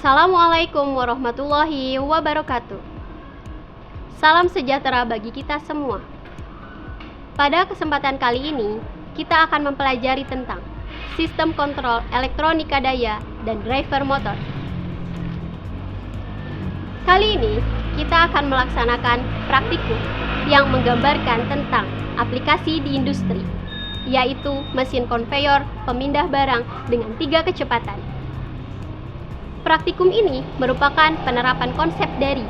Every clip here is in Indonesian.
Assalamualaikum warahmatullahi wabarakatuh. Salam sejahtera bagi kita semua. Pada kesempatan kali ini, kita akan mempelajari tentang sistem kontrol elektronika daya dan driver motor. Kali ini, kita akan melaksanakan praktikum yang menggambarkan tentang aplikasi di industri, yaitu mesin konveyor pemindah barang dengan 3 kecepatan. Praktikum ini merupakan penerapan konsep dari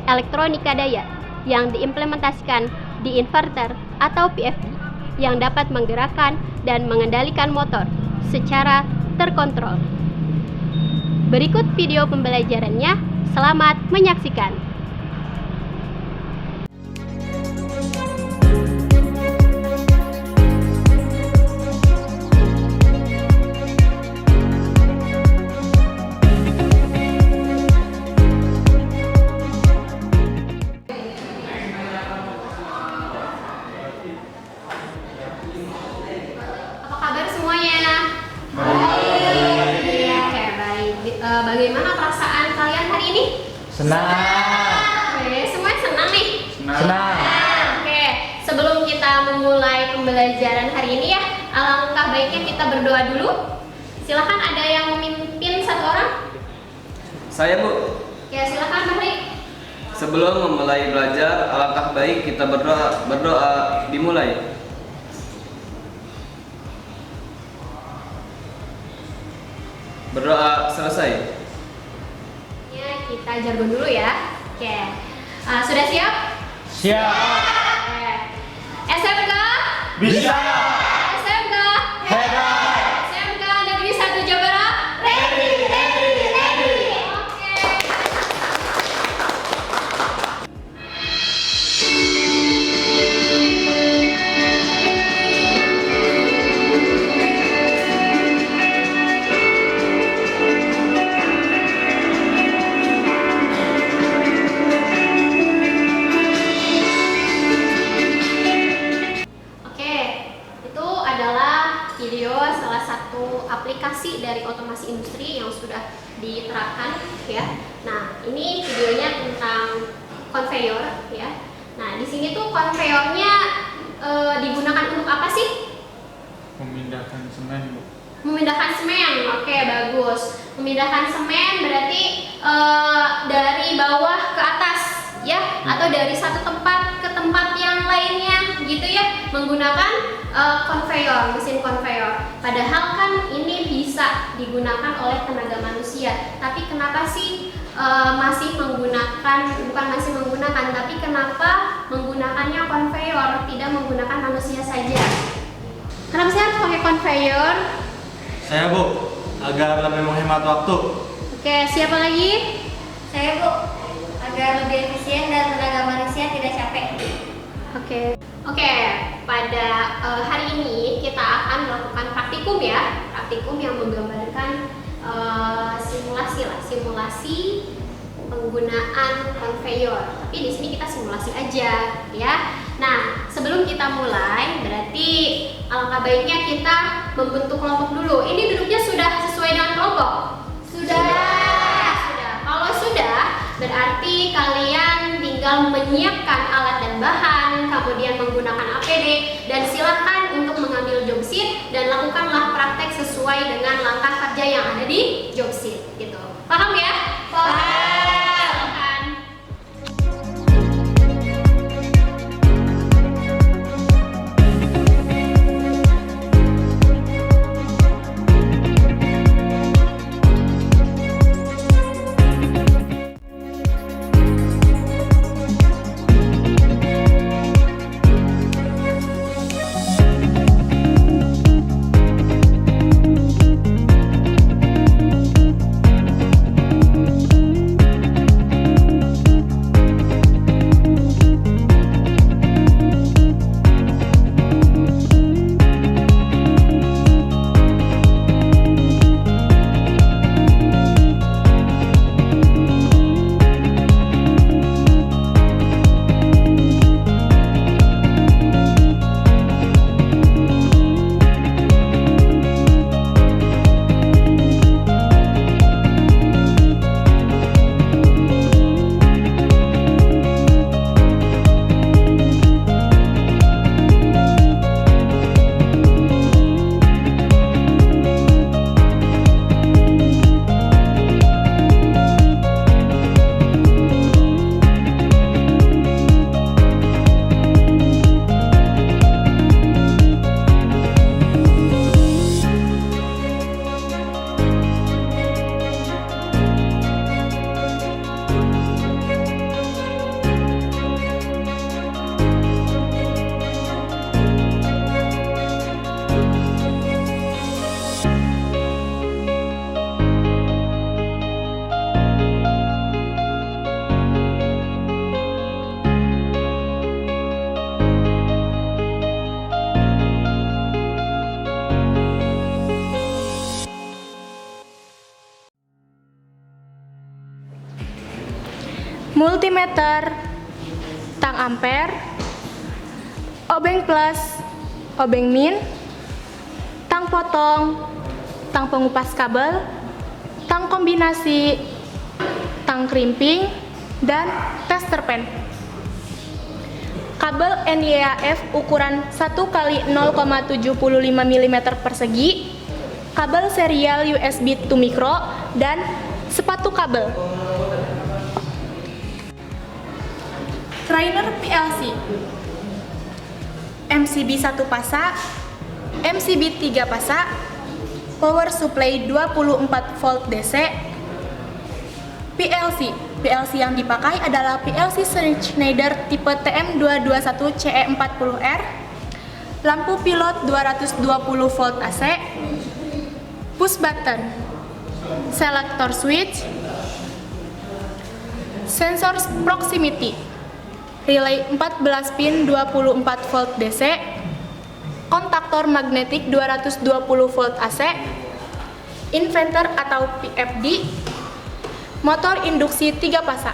elektronika daya yang diimplementasikan di inverter atau PFD yang dapat menggerakkan dan mengendalikan motor secara terkontrol. Berikut video pembelajarannya, selamat menyaksikan. Bagaimana perasaan kalian hari ini? Senang. Oke, semuanya senang nih? Senang. Oke, sebelum kita memulai pembelajaran hari ini ya, alangkah baiknya kita berdoa dulu. Silahkan, ada yang memimpin satu orang? Saya, Bu. Ya, silahkan Bahri. Sebelum memulai belajar, alangkah baik kita berdoa dimulai. Berdoa selesai. Ya, kita jargon dulu ya. Oke, sudah siap? Siap. Oke. SMK? Bisa. SMK? Hebat. SMK Negeri 1 Jawa Barat? Ready. Oke. Video salah satu aplikasi dari otomasi industri yang sudah diterapkan ya. Nah, ini videonya tentang konveyor ya. Nah, di sini tuh konveyornya digunakan untuk apa sih? Memindahkan semen, Bu. Memindahkan semen. Oke, bagus. Memindahkan semen berarti dari bawah ke atas ya, atau dari satu tempat ke tempat yang lainnya gitu ya, menggunakan konveyor, mesin konveyor. Padahal kan ini bisa digunakan oleh tenaga manusia. Tapi kenapa sih masih menggunakan, bukan masih menggunakan, tapi kenapa menggunakannya konveyor, tidak menggunakan manusia saja? Kenapa sih harus pakai konveyor? Saya, Bu, agar lebih menghemat waktu. Oke, siapa lagi? Saya, Bu, agar lebih efisien dan tenaga manusia tidak capek. Oke, pada hari ini kita akan melakukan praktikum ya, praktikum yang menggambarkan simulasi penggunaan konveyor. Tapi di sini kita simulasi aja ya. Nah, sebelum kita mulai, berarti alangkah baiknya kita membentuk kelompok dulu. Ini duduknya sudah sesuai dengan kelompok? Sudah. Kalau sudah, berarti kalian tinggal menyiapkan alat dan bahan, kemudian menggunakan APD, dan silakan untuk mengambil job sheet dan lakukanlah praktek sesuai dengan langkah kerja yang ada di job sheet gitu. Paham ya? Paham. multimeter, tang ampere, obeng plus, obeng min, tang potong, tang pengupas kabel, tang kombinasi, tang crimping, dan tester pen. Kabel NYAF ukuran 1 kali 0,75 mm persegi, kabel serial USB to micro, dan sepatu kabel. Trainer PLC, MCB 1 pasa, MCB 3 pasa, power supply 24 volt DC. PLC yang dipakai adalah PLC Schneider tipe TM221CE40R, lampu pilot 220 volt AC, push button, selector switch, sensor proximity, relay 14 pin 24 volt DC, kontaktor magnetik 220 volt AC, inverter atau PFD, motor induksi 3 pasa.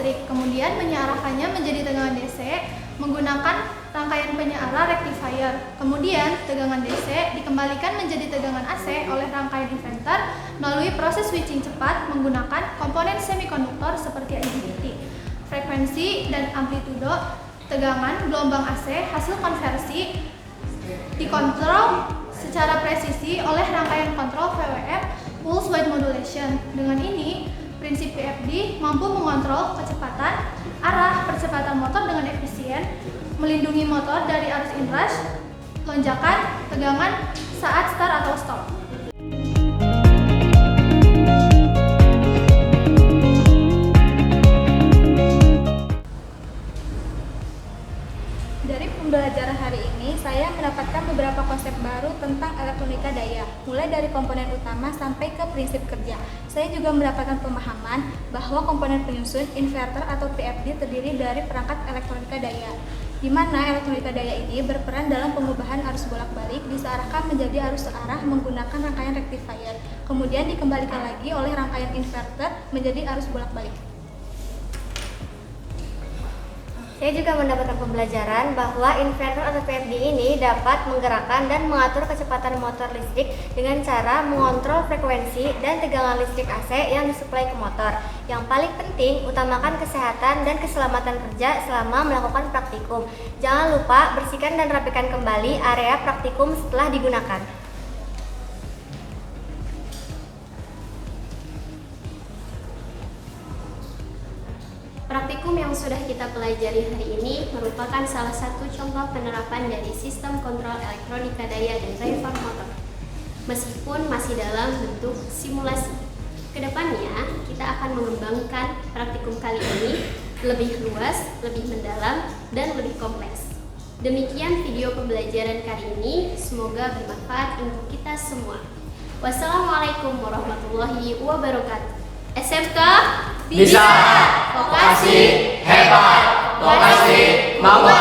listrik, kemudian menyearahkannya menjadi tegangan DC menggunakan rangkaian penyeara rectifier. Kemudian, tegangan DC dikembalikan menjadi tegangan AC oleh rangkaian inverter melalui proses switching cepat menggunakan komponen semikonduktor seperti IGBT. Frekuensi dan amplitudo tegangan gelombang AC hasil konversi dikontrol secara presisi oleh rangkaian kontrol VWM Pulse Width Modulation. Dengan ini, prinsip PFD mampu mengontrol kecepatan, arah, percepatan motor dengan efisien, melindungi motor dari arus inrush, lonjakan, tegangan saat start atau stop. Dari pembelajaran hari ini, saya mendapatkan beberapa konsep baru tentang elektronika daya, mulai dari komponen utama sampai ke prinsip kerja. Saya juga mendapatkan pemahaman bahwa komponen penyusun inverter atau PFD terdiri dari perangkat elektronika daya, di mana elektronika daya ini berperan dalam pengubahan arus bolak-balik disearahkan menjadi arus searah menggunakan rangkaian rectifier, kemudian dikembalikan lagi oleh rangkaian inverter menjadi arus bolak-balik. Saya juga mendapatkan pembelajaran bahwa inverter atau PFD ini dapat menggerakkan dan mengatur kecepatan motor listrik dengan cara mengontrol frekuensi dan tegangan listrik AC yang disuplai ke motor. Yang paling penting, utamakan kesehatan dan keselamatan kerja selama melakukan praktikum. Jangan lupa bersihkan dan rapikan kembali area praktikum setelah digunakan. Praktikum yang sudah kita pelajari hari ini merupakan salah satu contoh penerapan dari sistem kontrol elektronika daya dan driver motor. Meskipun masih dalam bentuk simulasi, kedepannya kita akan mengembangkan praktikum kali ini lebih luas, lebih mendalam, dan lebih kompleks. Demikian video pembelajaran kali ini, semoga bermanfaat untuk kita semua. Wassalamualaikum warahmatullahi wabarakatuh. SMK Bisa. Vokasi Hebat. Vokasi Mampu.